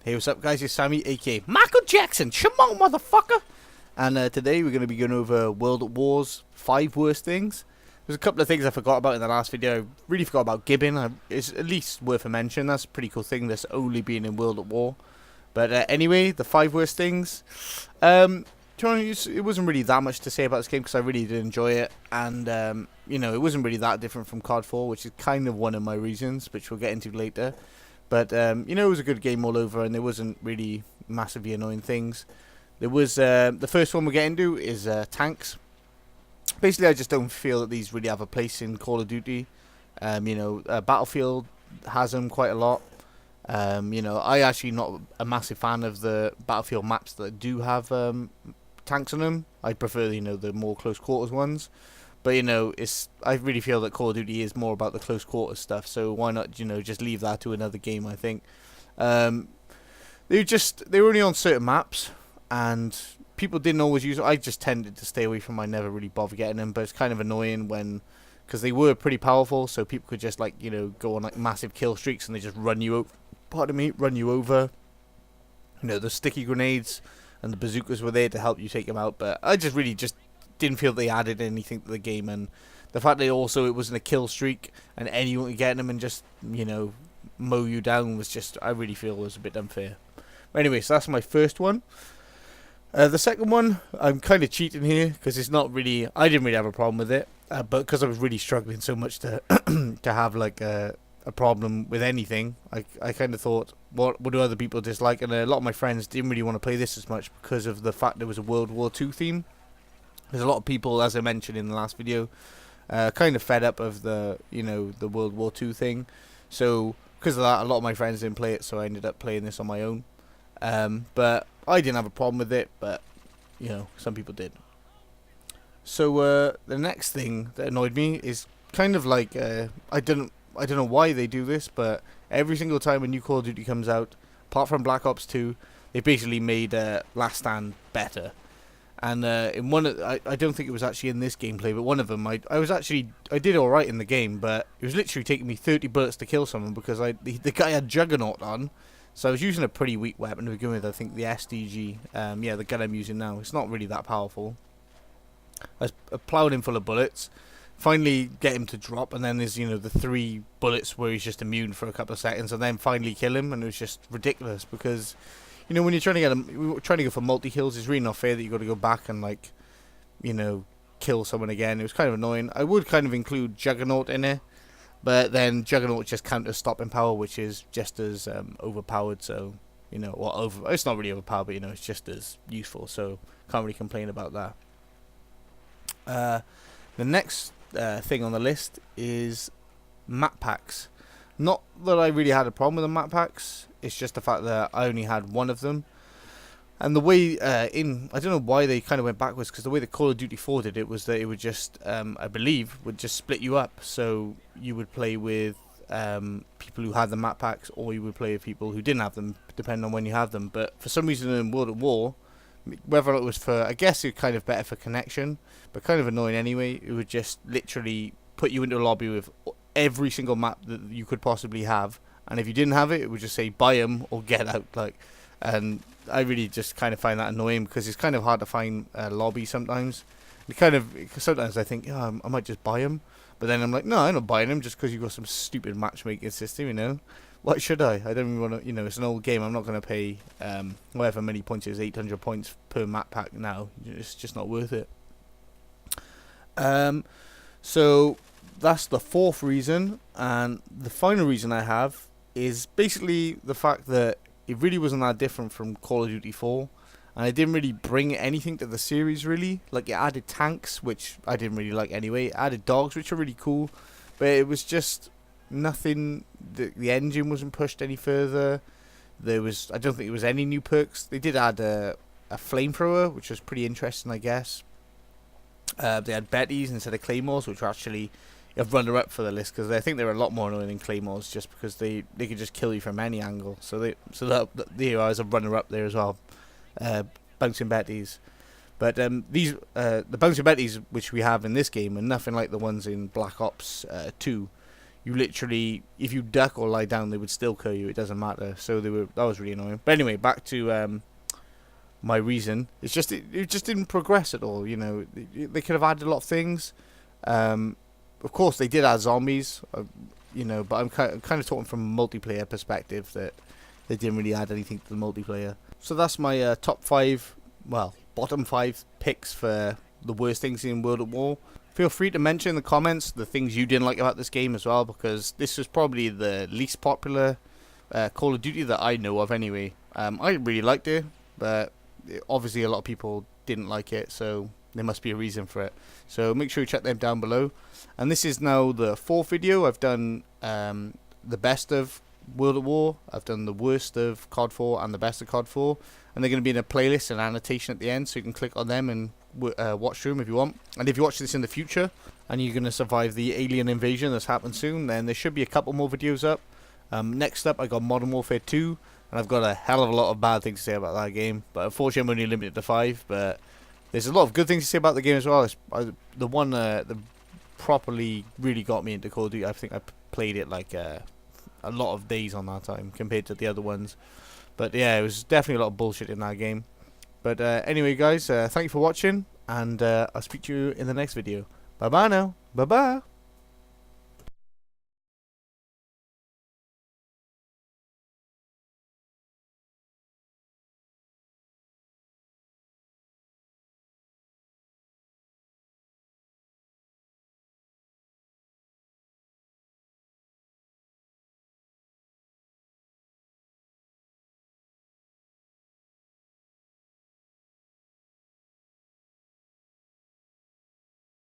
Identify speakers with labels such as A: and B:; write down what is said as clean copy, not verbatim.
A: Hey, what's up, guys? It's Sammy, aka Michael Jackson. Come on, motherfucker! And today we're going to be going over World at War's 5 worst things. There's a couple of things I forgot about in the last video. I really forgot about gibbing. It's at least worth a mention. That's a pretty cool thing, that's only being in World at War. But anyway, the 5 worst things. It wasn't really that much to say about this game because I really did enjoy it. And, you know, it wasn't really that different from COD 4, which is kind of one of my reasons, which we'll get into later. But, you know, it was a good game all over, and there wasn't really massively annoying things. There was, the first one we're getting to is tanks. Basically, I just don't feel that these really have a place in Call of Duty. You know, Battlefield has them quite a lot. You know, I actually not a massive fan of the Battlefield maps that do have tanks on them. I prefer, you know, the more close quarters ones. But, you know, I really feel that Call of Duty is more about the close quarters stuff, so why not, you know, just leave that to another game, I think. They were only on certain maps, and people didn't always use it. I just tended to stay away from them. I never really bother getting them, but it's kind of annoying because they were pretty powerful, so people could just, like, you know, go on, like, massive kill streaks, and they just run you over. You know, the sticky grenades and the bazookas were there to help you take them out, but I just really didn't feel they added anything to the game, and the fact that it wasn't a kill streak and anyone could get them and just, you know, mow you down was just, I really feel was a bit unfair. But anyway, so that's my first one. The second one, I'm kind of cheating here because it's not really, I didn't really have a problem with it, but because I was really struggling so much to to have like a problem with anything, I kind of thought, what do other people dislike? And a lot of my friends didn't really want to play this as much because of the fact there was a World War II theme. There's a lot of people, as I mentioned in the last video, kind of fed up of the World War II thing. So because of that, a lot of my friends didn't play it, so I ended up playing this on my own. But I didn't have a problem with it, but you know, some people did. So the next thing that annoyed me is kind of like I don't know why they do this, but every single time a new Call of Duty comes out, apart from Black Ops 2, they basically made Last Stand better. And in one, I don't think it was actually in this gameplay, but one of them, I did all right in the game, but it was literally taking me 30 bullets to kill someone because the guy had Juggernaut on, so I was using a pretty weak weapon to begin with. I think the SDG, yeah, the gun I'm using now, it's not really that powerful. I plowed him full of bullets, finally get him to drop, and then there's, you know, the 3 bullets where he's just immune for a couple of seconds, and then finally kill him, and it was just ridiculous because, you know, when you're trying to go for multi-kills, it's really not fair that you got to go back and, like, you know, kill someone again. It was kind of annoying. I would kind of include Juggernaut in it, but then Juggernaut just counters stopping power, which is just as overpowered. So, you know, it's not really overpowered, but, you know, it's just as useful. So can't really complain about that. The next thing on the list is map packs. Not that I really had a problem with the map packs. It's just the fact that I only had one of them. And the way I don't know why they kind of went backwards, because the way the Call of Duty 4 did it was that it would just, I believe, would just split you up. So you would play with people who had the map packs, or you would play with people who didn't have them, depending on when you have them. But for some reason in World at War, whether it was for, I guess it was kind of better for connection, but kind of annoying anyway, it would just literally put you into a lobby with every single map that you could possibly have. And if you didn't have it, it would just say buy them or get out. And I really just kind of find that annoying because it's kind of hard to find a lobby sometimes. Sometimes I think, I might just buy them, but then I'm like, no, I'm not buying them just because you've got some stupid matchmaking system, you know. Why should I? I don't even want to, you know, it's an old game. I'm not going to pay however many points it is, 800 points per map pack now. It's just not worth it. So that's the 4th reason, and the final reason I have is basically the fact that it really wasn't that different from Call of Duty 4, and it didn't really bring anything to the series really. Like, it added tanks, which I didn't really like anyway. It added dogs, which are really cool, but it was just nothing. The engine wasn't pushed any further. I don't think there was any new perks. They did add a flamethrower, which was pretty interesting, I guess. They had Bettys instead of Claymores, which were actually a runner-up for the list, because I think they were a lot more annoying than Claymores, just because they could just kill you from any angle. So there is a runner-up there as well, bouncing Bettys. But the bouncing Bettys which we have in this game are nothing like the ones in Black Ops 2. you literally, if you duck or lie down, they would still kill you. It doesn't matter. So that was really annoying. But anyway, back to my reason. It's just it just didn't progress at all. You know, they could have added a lot of things. Of course, they did add zombies. You know, but I'm kind of talking from a multiplayer perspective that they didn't really add anything to the multiplayer. So that's my top 5, well, bottom 5 picks for the worst things in World at War. Feel free to mention in the comments the things you didn't like about this game as well, because this was probably the least popular Call of Duty that I know of anyway. I really liked it, but obviously a lot of people didn't like it, so there must be a reason for it. So make sure you check them down below. And this is now the 4th video. I've done the best of World at War, I've done the worst of COD 4 and the best of COD 4, and they're going to be in a playlist and annotation at the end, so you can click on them and watch through them if you want. And if you watch this in the future and you're going to survive the alien invasion that's happened soon, then there should be a couple more videos up. Next up I got Modern Warfare 2, and I've got a hell of a lot of bad things to say about that game, but unfortunately I'm only limited to 5, but there's a lot of good things to say about the game as well. The one that properly really got me into Call of Duty, I think I played it like a lot of days on that time compared to the other ones. But yeah, it was definitely a lot of bullshit in that game. But anyway guys, thank you for watching, and I'll speak to you in the next video. Bye bye now. Bye bye.